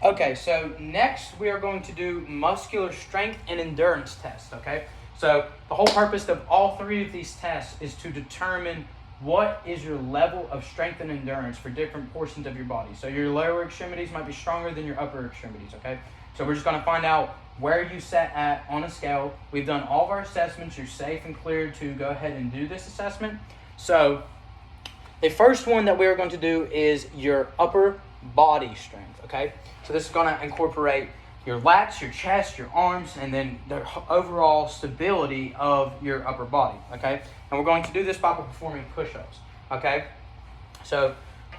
Okay, so next we are going to do muscular strength and endurance tests, okay? So the whole purpose of all three of these tests is to determine what is your level of strength and endurance for different portions of your body. So your lower extremities might be stronger than your upper extremities, okay? So we're just going to find out where you set at on a scale. We've done all of our assessments. You're safe and cleared to go ahead and do this assessment. So the first one that we're going to do is your upper body strength, okay? So this is going to incorporate your lats, your chest, your arms, and then the overall stability of your upper body, okay? And we're going to do this by performing push-ups, okay? So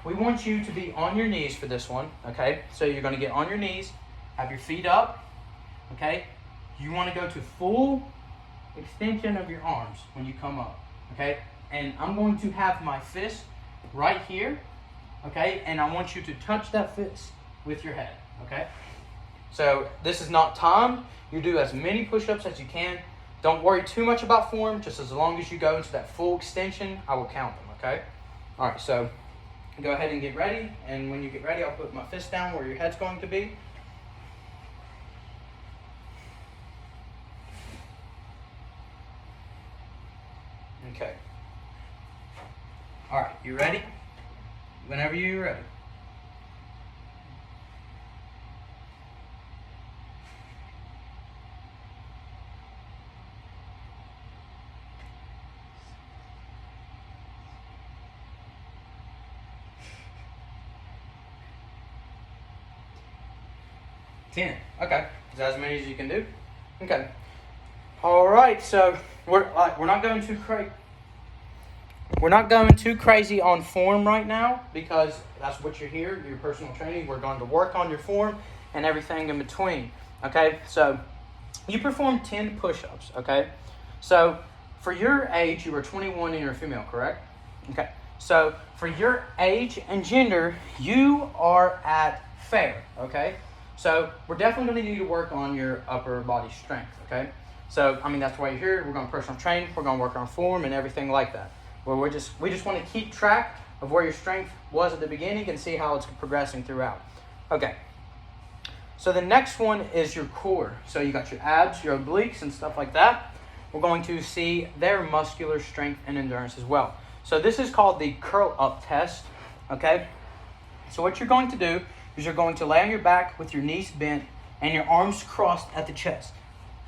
we want you to be on your knees for this one, okay? So you're going to get on your knees, have your feet up, okay? You want to go to full extension of your arms when you come up, okay? And I'm going to have my fist right here, okay? And I want you to touch that fist with your head, okay? So this is not timed. You do as many push-ups as you can. Don't worry too much about form. Just as long as you go into that full extension, I will count them, okay? All right, so go ahead and get ready. And when you get ready, I'll put my fist down where your head's going to be. Okay. All right, you ready? Whenever you're ready. Ten. Okay. Is that as many as you can do? Okay. All right. So we're not going too crazy. We're not going too crazy on form right now because that's what you're here. Your personal training. We're going to work on your form and everything in between. Okay. So you perform 10 push-ups. Okay. So for your age, you were 21 and you're a female, correct? Okay. So for your age and gender, you are at fair. Okay. So we're definitely going to need to work on your upper body strength, okay? So, I mean, that's why you're here. We're going to personal train. We're going to work on form and everything like that. Where we just want to keep track of where your strength was at the beginning and see how it's progressing throughout. Okay. So the next one is your core. So you got your abs, your obliques, and stuff like that. We're going to see their muscular strength and endurance as well. So this is called the curl up test, okay? So what you're going to do is you're going to lay on your back with your knees bent and your arms crossed at the chest.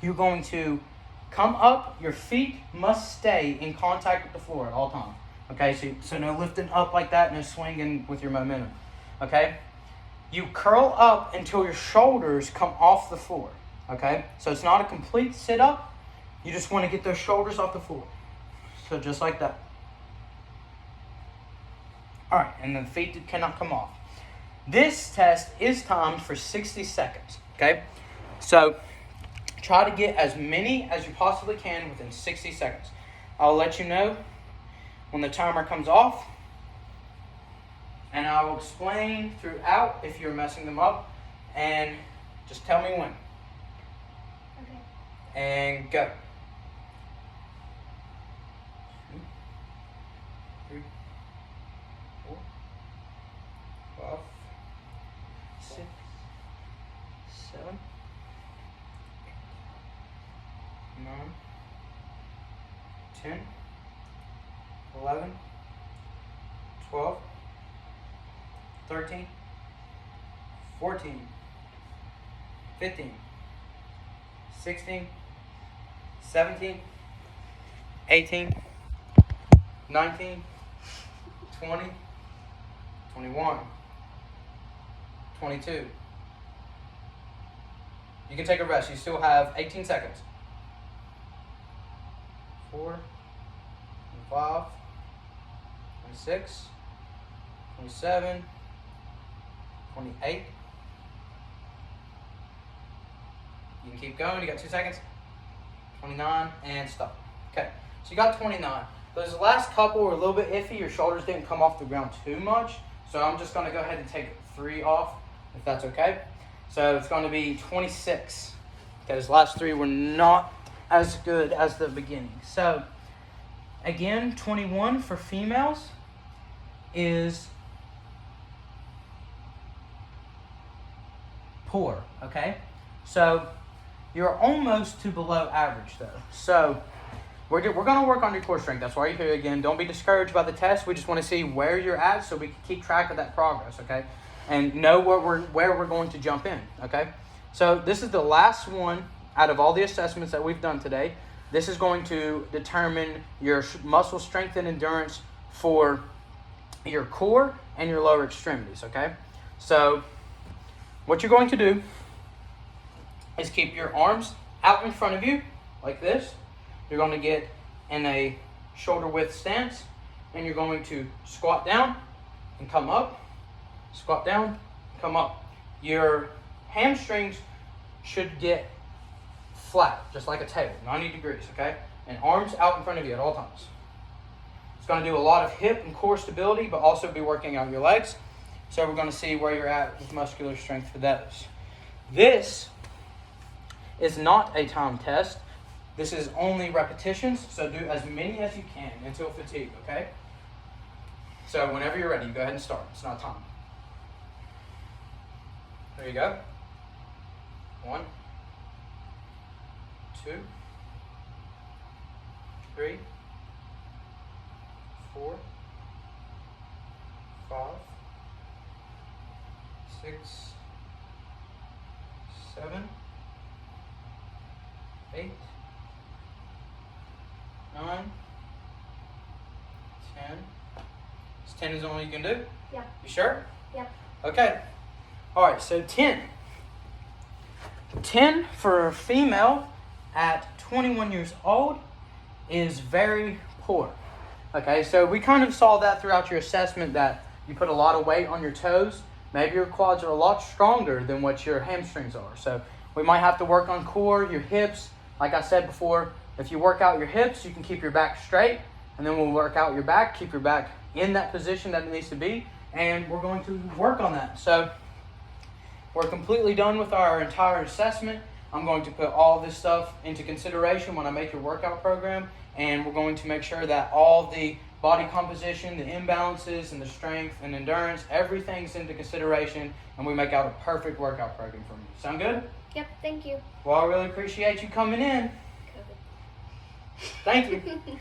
You're going to come up. Your feet must stay in contact with the floor at all times. Okay, so no lifting up like that, no swinging with your momentum. Okay, you curl up until your shoulders come off the floor. Okay, so it's not a complete sit-up. You just want to get those shoulders off the floor. So just like that. All right, and the feet cannot come off. This test is timed for 60 seconds, okay? So try to get as many as you possibly can within 60 seconds. I'll let you know when the timer comes off, and I will explain throughout if you're messing them up, and just tell me when. Okay. And go. 2, 3, 4, 5, 6, 7, 9, 10, 11, 12, 13, 14, 15, 16, 17, 18, 19, 20, 21, 22. You can take a rest. You still have 18 seconds. 4, 5, 26, 27, 28. You can keep going. You got 2 seconds. 29 and stop. Okay, so you got 29. Those last couple were a little bit iffy. Your shoulders didn't come off the ground too much. So I'm just going to go ahead and take 3 off, if that's okay. So it's going to be 26. Okay, those last 3 were not as good as the beginning. So again, 21 for females is poor, okay? So you're almost to below average though. So we're going to work on your core strength. That's why you're here again. Don't be discouraged by the test. We just want to see where you're at so we can keep track of that progress, okay? And know where we're going to jump in, okay? So this is the last one out of all the assessments that we've done today. This is going to determine your muscle strength and endurance for your core and your lower extremities, okay? So what you're going to do is keep your arms out in front of you like this. You're going to get in a shoulder width stance, and you're going to squat down and come up, squat down, come up. Your hamstrings should get flat, just like a table, 90 degrees, okay? And arms out in front of you at all times. It's going to do a lot of hip and core stability, but also be working out your legs. So we're going to see where you're at with muscular strength for those. This is not a time test. This is only repetitions, so do as many as you can until fatigue, okay? So whenever you're ready, go ahead and start. It's not time. There you go. 1, 2, 3, 4, 5, 6, 7, 8, 9, 10. 10 is the only you can do? Yeah. You sure? Yeah. Okay. All right, so 10. 10 for a female at 21 years old is very poor. Okay, so we kind of saw that throughout your assessment that you put a lot of weight on your toes. Maybe your quads are a lot stronger than what your hamstrings are. So we might have to work on core, your hips. Like I said before, if you work out your hips, you can keep your back straight. And then we'll work out your back, keep your back in that position that it needs to be. And we're going to work on that. So we're completely done with our entire assessment. I'm going to put all this stuff into consideration when I make your workout program. And we're going to make sure that all the body composition, the imbalances, and the strength and endurance, everything's into consideration. And we make out a perfect workout program for you. Sound good? Yep, thank you. Well, I really appreciate you coming in. Thank you.